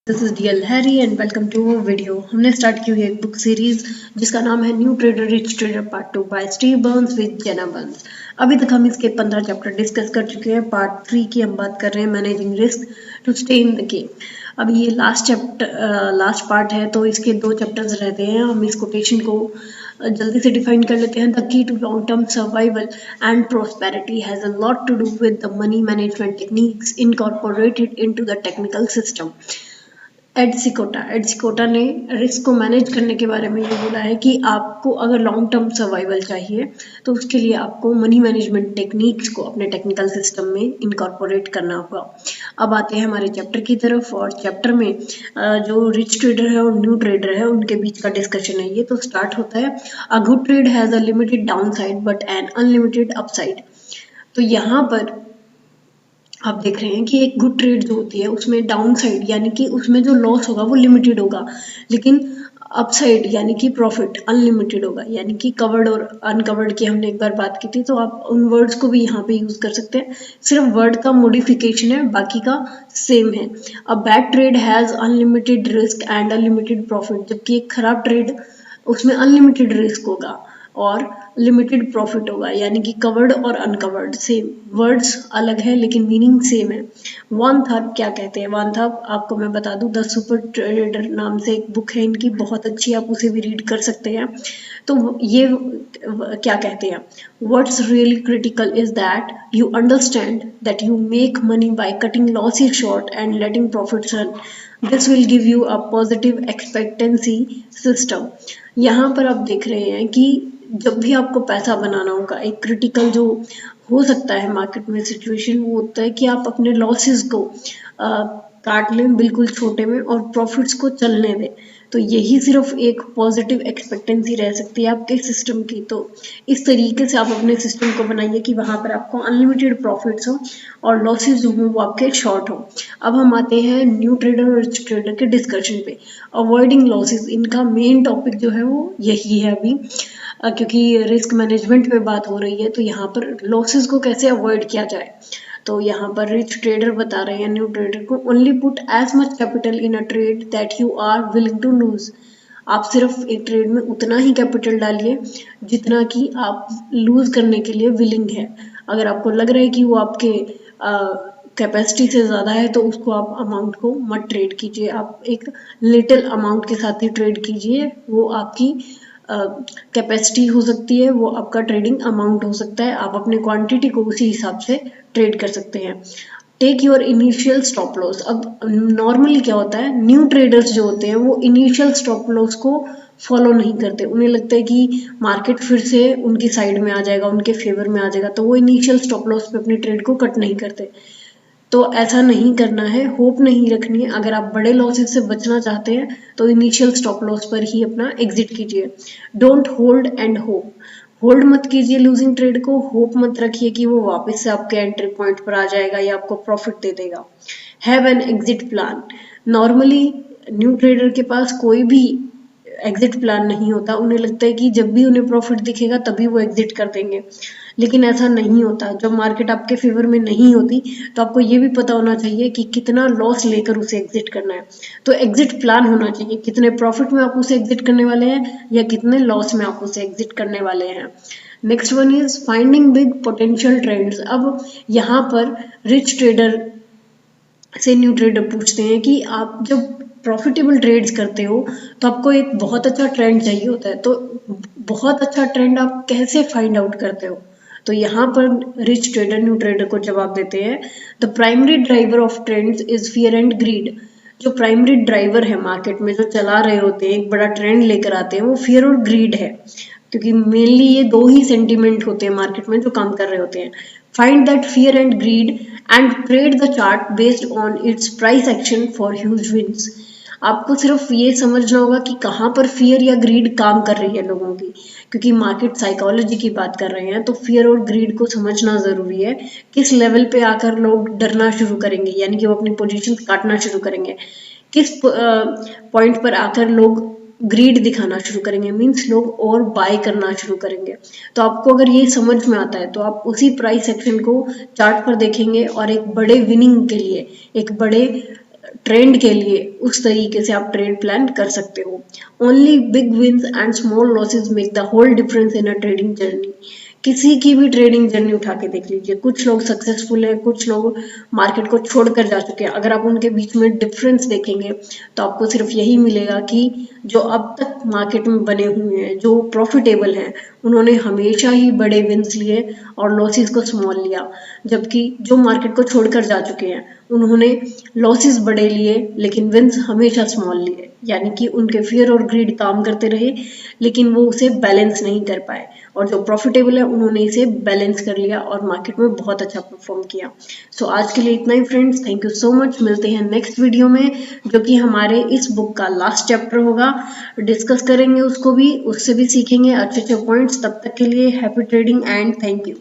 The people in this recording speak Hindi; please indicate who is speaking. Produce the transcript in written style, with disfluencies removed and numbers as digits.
Speaker 1: This is DL Harry and welcome to our video. हमने स्टार्ट की हुई एक बुक सीरीज जिसका नाम है new trader rich trader part 2 by Steve Burns with Jenna Burns. अभी तक हम इसके 15 चैप्टर डिस्कस कर चुके हैं। पार्ट 3 की हम बात कर रहे हैं managing risk to stay in the game. अभी ये लास्ट पार्ट है, तो इसके 2 चैप्टर्स रहते हैं। हम इस कोटेशन को जल्दी से डिफाइन कर लेते हैं। The key to long term survival and prosperity has a lot to do with the money management techniques incorporated into the technical system. Ed Seykota ने रिस्क को मैनेज करने के बारे में ये बोला है कि आपको अगर लॉन्ग टर्म सर्वाइवल चाहिए तो उसके लिए आपको मनी मैनेजमेंट टेक्निक्स को अपने टेक्निकल सिस्टम में इनकॉर्पोरेट करना होगा। अब आते हैं हमारे चैप्टर की तरफ, और चैप्टर में जो रिच ट्रेडर है और न्यू ट्रेडर है उनके बीच का डिस्कशन है। ये तो स्टार्ट होता है, a good trade has a limited down side but an unlimited upside. तो यहाँ पर आप देख रहे हैं कि एक गुड ट्रेड जो होती है उसमें डाउन साइड यानी कि उसमें जो लॉस होगा वो लिमिटेड होगा, लेकिन अपसाइड यानी कि प्रॉफिट अनलिमिटेड होगा। यानी कि कवर्ड और अनकवर्ड की हमने एक बार बात की थी, तो आप उन वर्ड्स को भी यहाँ पे यूज कर सकते हैं। सिर्फ वर्ड का मॉडिफिकेशन है, बाकी का सेम है। A bad trade has unlimited risk and unlimited profit, जबकि एक खराब ट्रेड उसमें अनलिमिटेड रिस्क होगा और लिमिटेड प्रॉफिट होगा। यानी कि कवर्ड और अनकवर्ड सेम, वर्ड्स अलग है लेकिन मीनिंग सेम है। वन थर्प क्या कहते हैं? वन थर्प आपको मैं बता दूं, द सुपर ट्रेडर नाम से एक बुक है इनकी, बहुत अच्छी, आप उसे भी रीड कर सकते हैं। तो ये क्या कहते हैं? What's really critical is that you understand that you make money by cutting losses short and letting profits run. This will give you a positive expectancy system. यहाँ पर आप देख रहे हैं कि जब भी आपको पैसा बनाना होगा, एक क्रिटिकल जो हो सकता है मार्केट में सिचुएशन वो होता है कि आप अपने लॉसेस को काट लें बिल्कुल छोटे में और प्रॉफिट्स को चलने दें। तो यही सिर्फ एक पॉजिटिव एक्सपेक्टेंसी रह सकती है आपके सिस्टम की। तो इस तरीके से आप अपने सिस्टम को बनाइए कि वहां पर आपको अनलिमिटेड प्रॉफिट्स हो और लॉसेस जो हो वो आपके शॉर्ट हो। अब हम आते हैं न्यू ट्रेडर और रिच ट्रेडर के डिस्कशन पे। अवॉइडिंग लॉसेस इनका मेन टॉपिक जो है वो यही है अभी, क्योंकि रिस्क मैनेजमेंट पे बात हो रही है, तो यहाँ पर लॉसेस को कैसे अवॉइड किया जाए। तो यहाँ पर रिच ट्रेडर बता रहे हैं न्यू ट्रेडर को, only put as much capital in a trade that you are willing to lose. आप सिर्फ एक ट्रेड में उतना ही कैपिटल डालिए जितना कि आप लूज करने के लिए विलिंग है। अगर आपको लग रहा है कि वो आपके कैपेसिटी से ज़्यादा है तो उसको आप अमाउंट को मत ट्रेड कीजिए, आप एक लिटिल अमाउंट के साथ ही ट्रेड कीजिए। वो आपकी कैपेसिटी हो सकती है, वो आपका ट्रेडिंग अमाउंट हो सकता है। आप अपने क्वांटिटी को उसी हिसाब से ट्रेड कर सकते हैं। Take your initial stop loss. अब नॉर्मली क्या होता है, न्यू ट्रेडर्स जो होते हैं वो इनिशियल स्टॉप लॉस को फॉलो नहीं करते। उन्हें लगता है कि मार्केट फिर से उनकी साइड में आ जाएगा, उनके फेवर में आ जाएगा, तो वो इनिशियल स्टॉप लॉस पे अपनी ट्रेड को कट नहीं करते। तो ऐसा नहीं करना है, होप नहीं रखनी है। अगर आप बड़े लॉसेस से बचना चाहते हैं तो इनिशियल स्टॉप लॉस पर ही अपना एग्जिट कीजिए। Don't hold and hope. Hold मत कीजिए लूजिंग ट्रेड को, होप मत रखिए कि वो वापस से आपके एंट्री पॉइंट पर आ जाएगा या आपको प्रॉफिट दे देगा। Have an exit plan. Normally new trader के पास कोई भी एग्जिट प्लान नहीं होता। उन्हें लगता है कि जब भी उन्हें प्रॉफिट दिखेगा तभी वो एग्जिट कर देंगे, लेकिन ऐसा नहीं होता। जब मार्केट आपके फेवर में नहीं होती तो आपको ये भी पता होना चाहिए कि कितना लॉस लेकर उसे एग्जिट करना है। तो एग्जिट प्लान होना चाहिए, कितने प्रॉफिट में आप उसे एग्जिट करने वाले हैं या कितने लॉस में आप उसे एग्जिट करने वाले हैं। Next one is finding big potential trends. अब यहाँ पर रिच ट्रेडर से न्यू ट्रेडर पूछते हैं कि आप जब प्रॉफिटेबल ट्रेड्स करते हो तो आपको एक बहुत अच्छा ट्रेंड चाहिए होता है, तो बहुत अच्छा ट्रेंड आप कैसे फाइंड आउट करते हो? तो यहाँ पर रिच ट्रेडर न्यू ट्रेडर को जवाब देते हैं, the primary driver of trends is fear and greed. जो प्राइमरी ड्राइवर है मार्केट में, जो चला रहे होते हैं, एक बड़ा ट्रेंड लेकर आते हैं, वो फियर और ग्रीड है, क्योंकि मेनली ये 2 ही सेंटिमेंट होते हैं मार्केट में जो काम कर रहे होते हैं। Find that fear and greed and trade the chart based on it's price action for huge wins. आपको सिर्फ ये समझना होगा कि कहाँ पर फियर या ग्रीड काम कर रही है लोगों की, क्योंकि मार्केट साइकोलॉजी की बात कर रहे हैं तो फियर और ग्रीड को समझना जरूरी है। किस लेवल पे आकर लोग डरना शुरू करेंगे, यानी कि वो अपनी पोजीशन काटना शुरू करेंगे, किस पॉइंट पर आकर लोग ग्रीड दिखाना शुरू करेंगे, मीन्स लोग और बाय करना शुरू करेंगे। तो आपको अगर ये समझ में आता है तो आप उसी प्राइस एक्शन को चार्ट पर देखेंगे और एक बड़े विनिंग के लिए, एक बड़े ट्रेंड के लिए उस तरीके से आप ट्रेड प्लान कर सकते हो। Only big wins and small losses make the whole difference in a trading journey. किसी की भी ट्रेडिंग जर्नी उठा के देख लीजिए, कुछ लोग सक्सेसफुल हैं, कुछ लोग मार्केट को छोड़कर जा चुके हैं। अगर आप उनके बीच में डिफरेंस देखेंगे तो आपको सिर्फ यही मिलेगा कि जो अब तक मार्केट में बने हुए हैं, जो प्रॉफिटेबल हैं, उन्होंने हमेशा ही बड़े विंस लिए और लॉसेस को स्मॉल लिया, जबकि जो मार्केट को छोड़कर जा चुके हैं उन्होंने लॉसेस बड़े लिए लेकिन विंस हमेशा स्मॉल लिए। यानी कि उनके फियर और ग्रीड काम करते रहे लेकिन वो उसे बैलेंस नहीं कर पाए, और जो प्रॉफिटेबल है उन्होंने इसे बैलेंस कर लिया और मार्केट में बहुत अच्छा परफॉर्म किया। सो आज के लिए इतना ही friends, thank you so much. मिलते हैं नेक्स्ट वीडियो में जो कि हमारे इस बुक का लास्ट चैप्टर होगा, डिस्कस करेंगे उसको भी, उससे भी सीखेंगे अच्छे अच्छे पॉइंट्स। तब तक के लिए happy trading and thank you.